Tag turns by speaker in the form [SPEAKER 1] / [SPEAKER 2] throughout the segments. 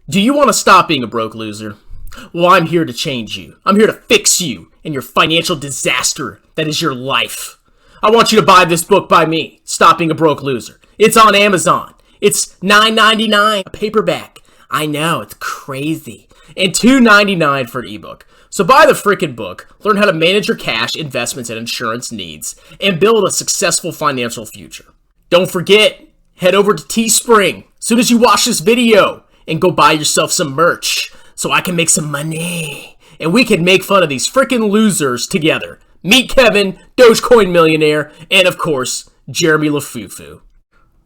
[SPEAKER 1] Do you want to stop being a broke loser? Well, I'm here to change you. I'm here to fix you and your financial disaster that is your life. I want you to buy this book by me, Stop Being a Broke Loser. It's on Amazon. It's $9.99 a paperback. I know, it's crazy. And $2.99 for an ebook. So buy the frickin' book, learn how to manage your cash, investments, and insurance needs, and build a successful financial future. Don't forget, head over to Teespring as soon as you watch this video and go buy yourself some merch so I can make some money. And we can make fun of these frickin' losers together. Meet Kevin, Dogecoin millionaire, and of course, Jeremy LaFufu.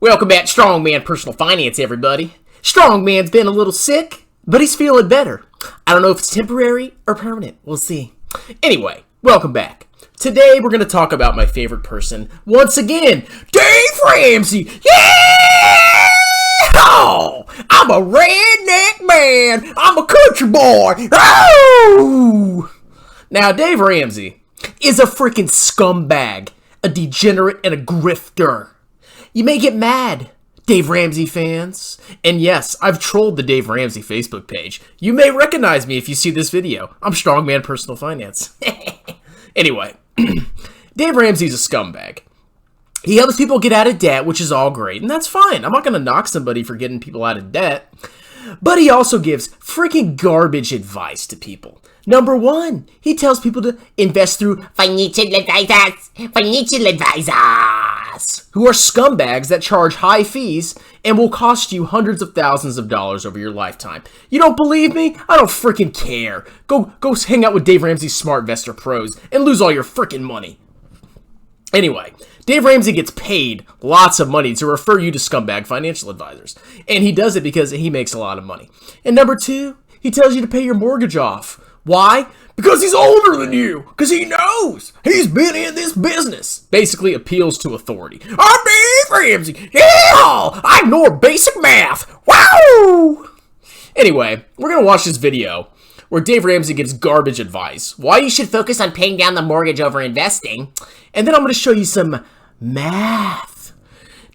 [SPEAKER 1] Welcome back to Strongman Personal Finance, everybody. Strongman's been a little sick, but he's feeling better. I don't know if it's temporary or permanent. We'll see. Anyway, welcome back. Today, we're going to talk about my favorite person, once again, Dave Ramsey. Yeah! Oh, I'm a redneck man. I'm a country boy. Oh! Now, Dave Ramsey is a freaking scumbag, a degenerate, and a grifter. You may get mad, Dave Ramsey fans. And yes, I've trolled the Dave Ramsey Facebook page. You may recognize me if you see this video. I'm Strongman Personal Finance. Anyway, Dave Ramsey's a scumbag. He helps people get out of debt, which is all great, and that's fine. I'm not going to knock somebody for getting people out of debt. But he also gives freaking garbage advice to people. Number one, he tells people to invest through financial advisors, who are scumbags that charge high fees and will cost you hundreds of thousands of dollars over your lifetime. You don't believe me? I don't freaking care. Go hang out with Dave Ramsey's Smart Investor Pros and lose all your freaking money. Anyway, Dave Ramsey gets paid lots of money to refer you to scumbag financial advisors. And he does it because he makes a lot of money. And number two, he tells you to pay your mortgage off. Why? Because he's older than you. Because he knows. He's been in this business. Basically appeals to authority. I'm Dave Ramsey. Yeah! I ignore basic math. Wow! Anyway, we're going to watch this video where Dave Ramsey gives garbage advice. Why you should focus on paying down the mortgage over investing. And then I'm going to show you some math.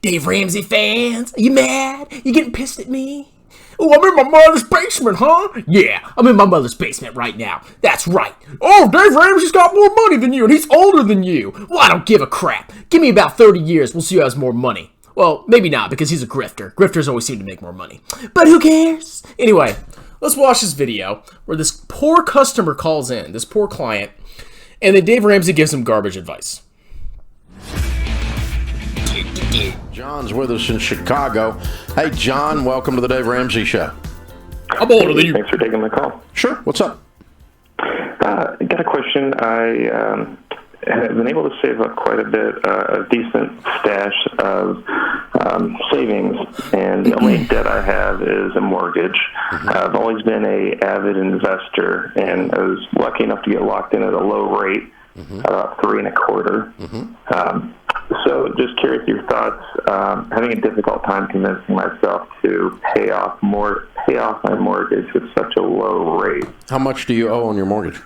[SPEAKER 1] Dave Ramsey fans, are you mad? You getting pissed at me? Oh, I'm in my mother's basement, huh? Yeah, I'm in my mother's basement right now. That's right. Oh, Dave Ramsey's got more money than you, and he's older than you. Well, I don't give a crap. Give me about 30 years, we'll see who has more money. Well, maybe not, because he's a grifter. Grifters always seem to make more money. But who cares? Anyway, let's watch this video where this poor customer calls in, this poor client, and then Dave Ramsey gives him garbage advice.
[SPEAKER 2] John's with us in Chicago. Hey, John, welcome to the Dave Ramsey Show.
[SPEAKER 1] I'm older than you.
[SPEAKER 3] Thanks for taking the call.
[SPEAKER 2] Sure. What's up?
[SPEAKER 3] I got a question. I have been able to save up quite a bit, a decent stash of savings, and the only debt I have is a mortgage. I've always been an avid investor, and I was lucky enough to get locked in at a low rate, about 3.25%. So just curious your thoughts, having a difficult time convincing myself to pay off my mortgage with such a low rate.
[SPEAKER 2] How much do you owe on your mortgage?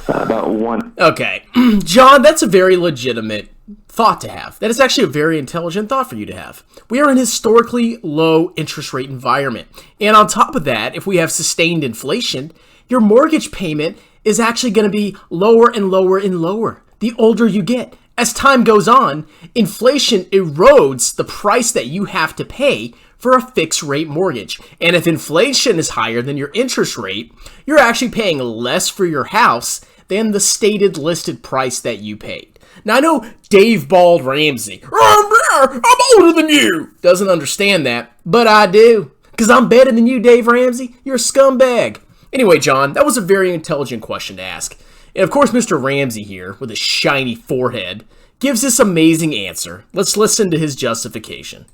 [SPEAKER 3] About one.
[SPEAKER 1] Okay. John, that's a very legitimate thought to have. That is actually a very intelligent thought for you to have. We are in a historically low interest rate environment. And on top of that, if we have sustained inflation, your mortgage payment is actually going to be lower and lower and lower the older you get. As time goes on, inflation erodes the price that you have to pay for a fixed rate mortgage. And if inflation is higher than your interest rate, you're actually paying less for your house than the stated listed price that you paid. Now, I know Dave Bald Ramsey, I'm older than you, doesn't understand that, but I do. Because I'm better than you, Dave Ramsey. You're a scumbag. Anyway, John, that was a very intelligent question to ask. And of course, Mr. Ramsey here, with his shiny forehead, gives this amazing answer. Let's listen to his justification.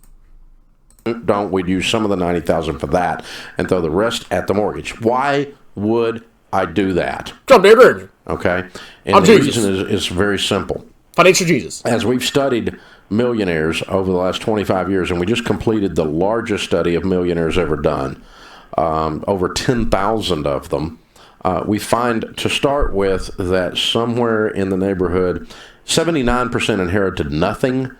[SPEAKER 2] Don't we use some of the $90,000 for that and throw the rest at the mortgage? Why would I do that? Okay? And the reason is very simple.
[SPEAKER 1] Financial Jesus.
[SPEAKER 2] As we've studied millionaires over the last 25 years, and we just completed the largest study of millionaires ever done, over 10,000 of them, we find, to start with, that somewhere in the neighborhood, 79% inherited nothing,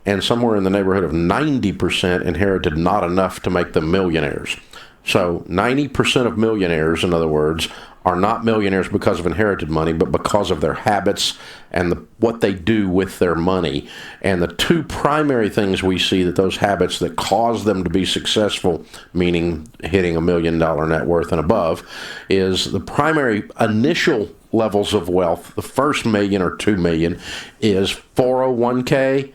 [SPEAKER 2] and somewhere in the neighborhood of 90% inherited not enough to make them millionaires. So 90% of millionaires, in other words, are not millionaires because of inherited money, but because of their habits and what they do with their money. And the two primary things we see that those habits that cause them to be successful, meaning hitting $1 million net worth and above, is the primary initial levels of wealth. The first million or 2 million is 401k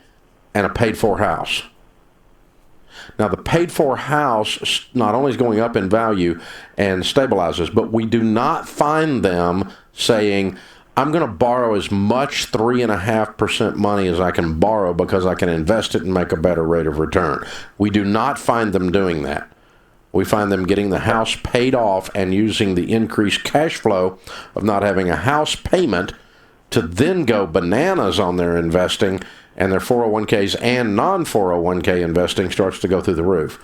[SPEAKER 2] and a paid-for house. Now, the paid-for house not only is going up in value and stabilizes, but we do not find them saying, I'm going to borrow as much 3.5% money as I can borrow because I can invest it and make a better rate of return. We do not find them doing that. We find them getting the house paid off and using the increased cash flow of not having a house payment to then go bananas on their investing, and their 401ks and non-401k investing starts to go through the roof.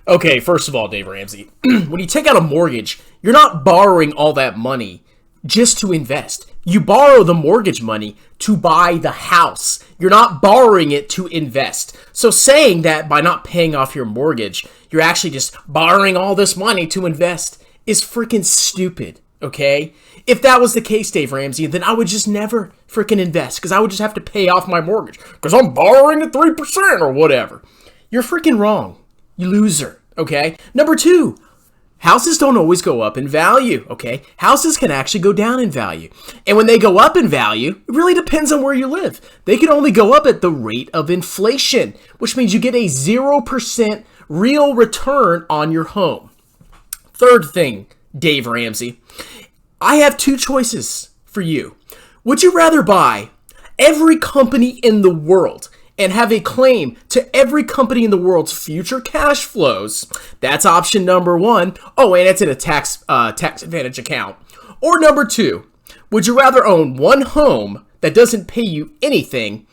[SPEAKER 1] Okay, first of all, Dave Ramsey, when you take out a mortgage, you're not borrowing all that money just to invest. You borrow the mortgage money to buy the house. You're not borrowing it to invest. So saying that by not paying off your mortgage, you're actually just borrowing all this money to invest is freaking stupid, okay? If that was the case, Dave Ramsey, then I would just never freaking invest because I would just have to pay off my mortgage because I'm borrowing at 3% or whatever. You're freaking wrong, you loser, okay? Number two, houses don't always go up in value, okay? Houses can actually go down in value. And when they go up in value, it really depends on where you live. They can only go up at the rate of inflation, which means you get a 0% real return on your home. Third thing, Dave Ramsey, I have two choices for you. Would you rather buy every company in the world and have a claim to every company in the world's future cash flows? That's option number one. Oh, and it's in a tax advantage account. Or number two, would you rather own one home that doesn't pay you anything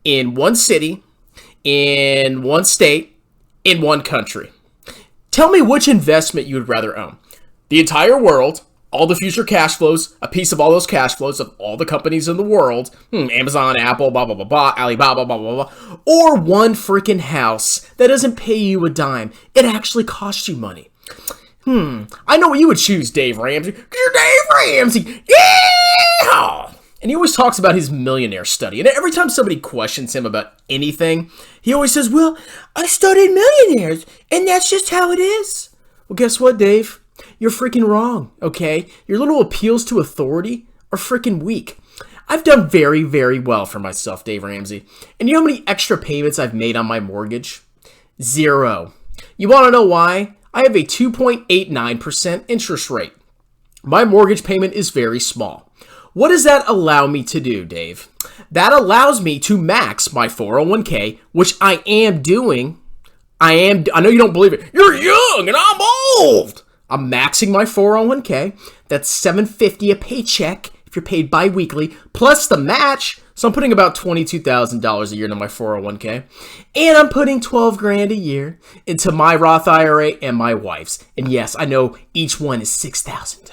[SPEAKER 1] in one city, in one state, in one country? Tell me which investment you would rather own. The entire world, all the future cash flows, a piece of all those cash flows of all the companies in the world, Amazon, Apple, blah, blah, blah, blah, Alibaba, blah, blah, blah, or one freaking house that doesn't pay you a dime. It actually costs you money. I know what you would choose, Dave Ramsey. You're Dave Ramsey. Yeah! And he always talks about his millionaire study. And every time somebody questions him about anything, he always says, well, I studied millionaires, and that's just how it is. Well, guess what, Dave? You're freaking wrong, okay? Your little appeals to authority are freaking weak. I've done very, very well for myself, Dave Ramsey. And you know how many extra payments I've made on my mortgage? 0. You want to know why? I have a 2.89% interest rate. My mortgage payment is very small. What does that allow me to do, Dave? That allows me to max my 401k, which I am doing. I know you don't believe it. You're young and I'm old. I'm maxing my 401k. That's $750 a paycheck if you're paid bi-weekly, plus the match. So I'm putting about $22,000 a year into my 401k. And I'm putting $12,000 a year into my Roth IRA and my wife's. And yes, I know each one is $6,000.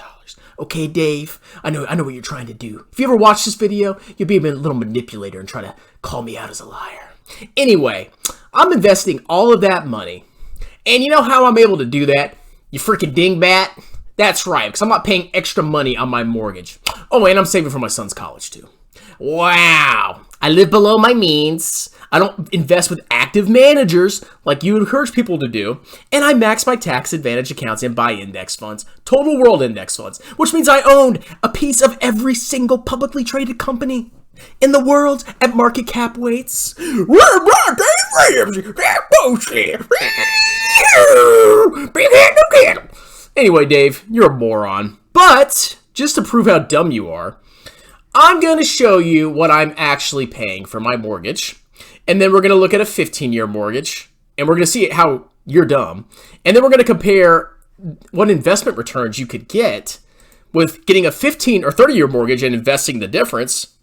[SPEAKER 1] Okay, Dave, I know what you're trying to do. If you ever watch this video, you'll be a little manipulator and try to call me out as a liar. Anyway, I'm investing all of that money. And you know how I'm able to do that? You freaking dingbat. That's right, because I'm not paying extra money on my mortgage. Oh, and I'm saving for my son's college, too. Wow. I live below my means. I don't invest with active managers like you encourage people to do. And I max my tax advantage accounts and buy index funds, total world index funds, which means I owned a piece of every single publicly traded company in the world at market cap weights. Anyway, Dave, you're a moron. But just to prove how dumb you are, I'm going to show you what I'm actually paying for my mortgage. And then we're going to look at a 15-year mortgage. And we're going to see how you're dumb. And then we're going to compare what investment returns you could get with getting a 15 or 30-year mortgage and investing the difference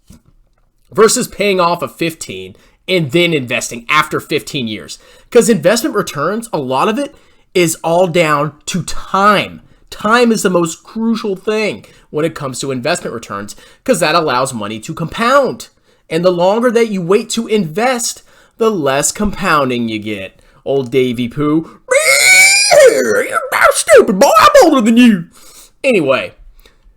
[SPEAKER 1] versus paying off a 15 and then investing after 15 years. Because investment returns, a lot of it is all down to time. Time is the most crucial thing when it comes to investment returns because that allows money to compound. And the longer that you wait to invest, the less compounding you get. Old Davy Pooh. stupid boy, I'm older than you. Anyway,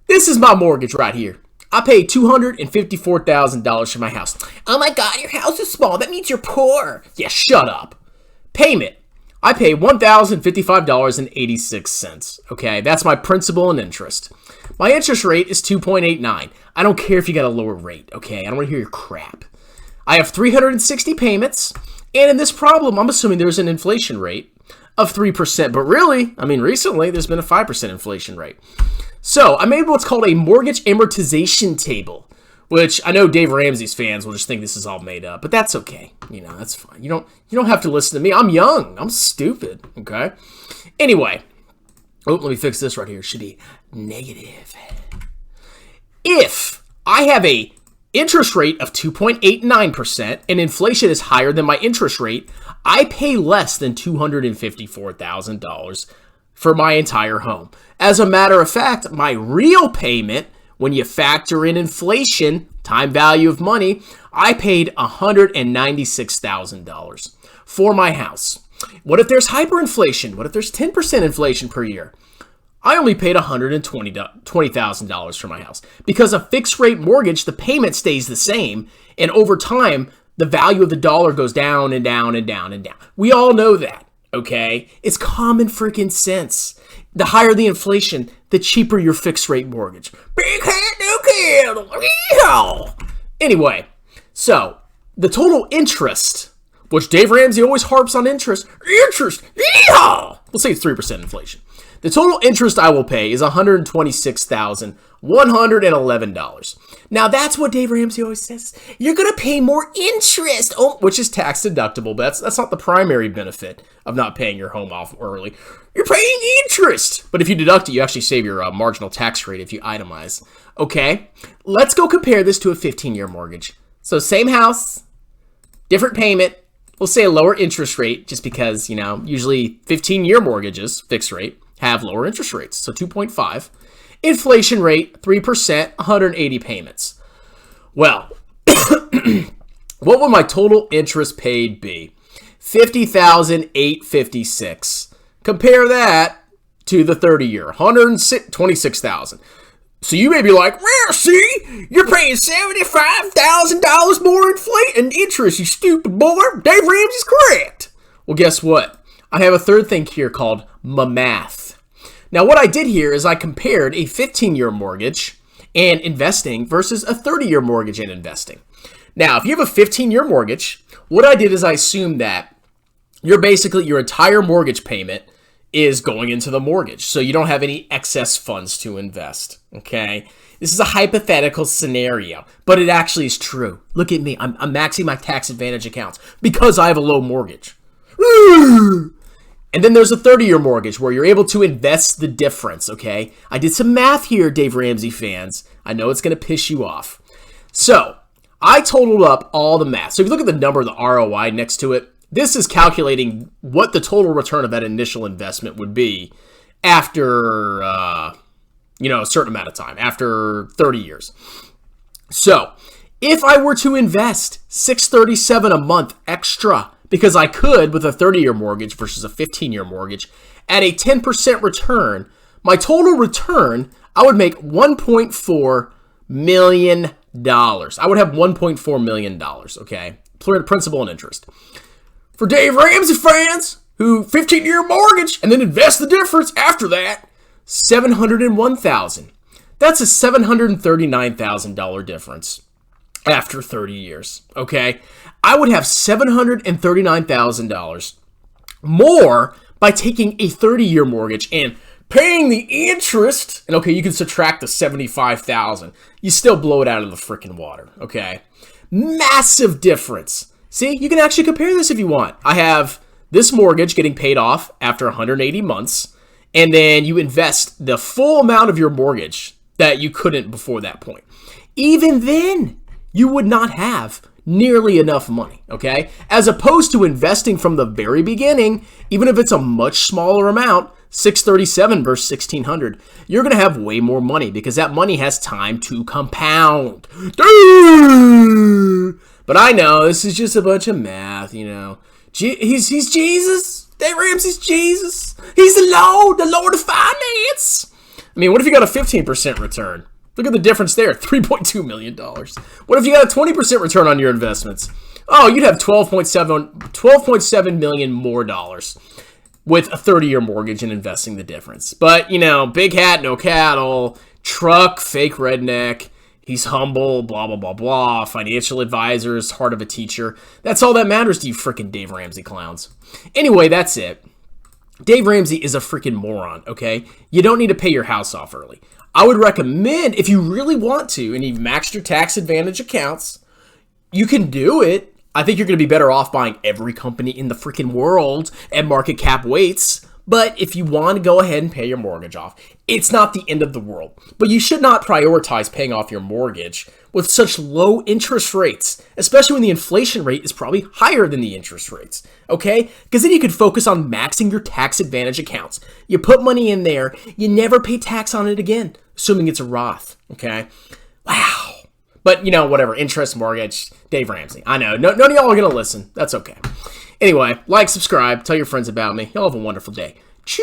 [SPEAKER 1] this is my mortgage right here. I paid $254,000 for my house. Oh my God, your house is small. That means you're poor. Yeah, shut up. Payment. I pay $1,055.86. Okay, that's my principal and interest. My interest rate is 2.89. I don't care if you got a lower rate, okay? I don't want to hear your crap. I have 360 payments, and in this problem, I'm assuming there's an inflation rate of 3%. But really, recently, there's been a 5% inflation rate. So I made what's called a mortgage amortization table, which I know Dave Ramsey's fans will just think this is all made up, but that's okay. That's fine. You don't have to listen to me. I'm young. I'm stupid. Okay. Anyway, let me fix this right here. It should be negative. If I have a interest rate of 2.89% and inflation is higher than my interest rate, I pay less than $254,000 for my entire home. As a matter of fact, my real payment, when you factor in inflation, time value of money, I paid $196,000 for my house. What if there's hyperinflation? What if there's 10% inflation per year? I only paid $120,000 for my house. Because a fixed rate mortgage, the payment stays the same, and over time, the value of the dollar goes down and down and down and down. We all know that, okay? It's common freaking sense. The higher the inflation, the cheaper your fixed rate mortgage. Big hat, no candle. Anyway, so the total interest, which Dave Ramsey always harps on interest. We'll say it's 3% inflation. The total interest I will pay is $126,111. Now, that's what Dave Ramsey always says. You're going to pay more interest, which is tax deductible, but that's not the primary benefit of not paying your home off early. You're paying interest. But if you deduct it, you actually save your marginal tax rate if you itemize. Okay, let's go compare this to a 15-year mortgage. So same house, different payment. We'll say a lower interest rate just because, usually 15-year mortgages, fixed rate, have lower interest rates, so 2.5. Inflation rate, 3%, 180 payments. Well, what would my total interest paid be? $50,856. Compare that to the 30-year, $126,000. So you may be like, well, see, you're paying $75,000 more in interest, you stupid boy. Dave Ramsey's correct. Well, guess what? I have a third thing here called my math. Now, what I did here is I compared a 15-year mortgage and investing versus a 30-year mortgage and investing. Now, if you have a 15-year mortgage, what I did is I assumed that your entire mortgage payment is going into the mortgage, so you don't have any excess funds to invest, okay? This is a hypothetical scenario, but it actually is true. Look at me. I'm maxing my tax advantage accounts because I have a low mortgage. And then there's a 30-year mortgage where you're able to invest the difference, okay? I did some math here, Dave Ramsey fans. I know it's going to piss you off. So I totaled up all the math. So if you look at the number, the ROI next to it, this is calculating what the total return of that initial investment would be after, a certain amount of time, after 30 years. So if I were to invest $637 a month extra, because I could with a 30-year mortgage versus a 15-year mortgage, at a 10% return, my total return, I would make $1.4 million. I would have $1.4 million, okay? Principal and interest. For Dave Ramsey fans who 15-year mortgage and then invest the difference after that, $701,000. That's a $739,000 difference after 30 years, okay? I would have $739,000 more by taking a 30-year mortgage and paying the interest. And okay, you can subtract the $75,000. You still blow it out of the freaking water, okay? Massive difference. See, you can actually compare this if you want. I have this mortgage getting paid off after 180 months, and then you invest the full amount of your mortgage that you couldn't before that point. Even then, you would not have nearly enough money, okay? As opposed to investing from the very beginning, even if it's a much smaller amount, $637 versus $1,600, you're going to have way more money because that money has time to compound. But I know this is just a bunch of math, He's Jesus. Dave Ramsey's Jesus. He's the Lord of finance. I mean, what if you got a 15% return? Look at the difference there, $3.2 million. What if you got a 20% return on your investments? Oh, you'd have $12.7 million more dollars with a 30-year mortgage and investing the difference. But, you know, big hat, no cattle, truck, fake redneck, he's humble, blah, blah, blah, blah, financial advisors, heart of a teacher. That's all that matters to you freaking Dave Ramsey clowns. Anyway, that's it. Dave Ramsey is a freaking moron, okay? You don't need to pay your house off early. I would recommend, if you really want to, and you've maxed your tax advantage accounts, you can do it. I think you're going to be better off buying every company in the freaking world at market cap weights. But if you want to go ahead and pay your mortgage off, it's not the end of the world. But you should not prioritize paying off your mortgage with such low interest rates, especially when the inflation rate is probably higher than the interest rates, okay? Because then you could focus on maxing your tax advantage accounts. You put money in there, you never pay tax on it again, assuming it's a Roth, okay? Wow. But, you know, whatever, interest, mortgage, Dave Ramsey. I know, none of y'all are going to listen. That's okay. Anyway, like, subscribe, tell your friends about me. Y'all have a wonderful day. Choo!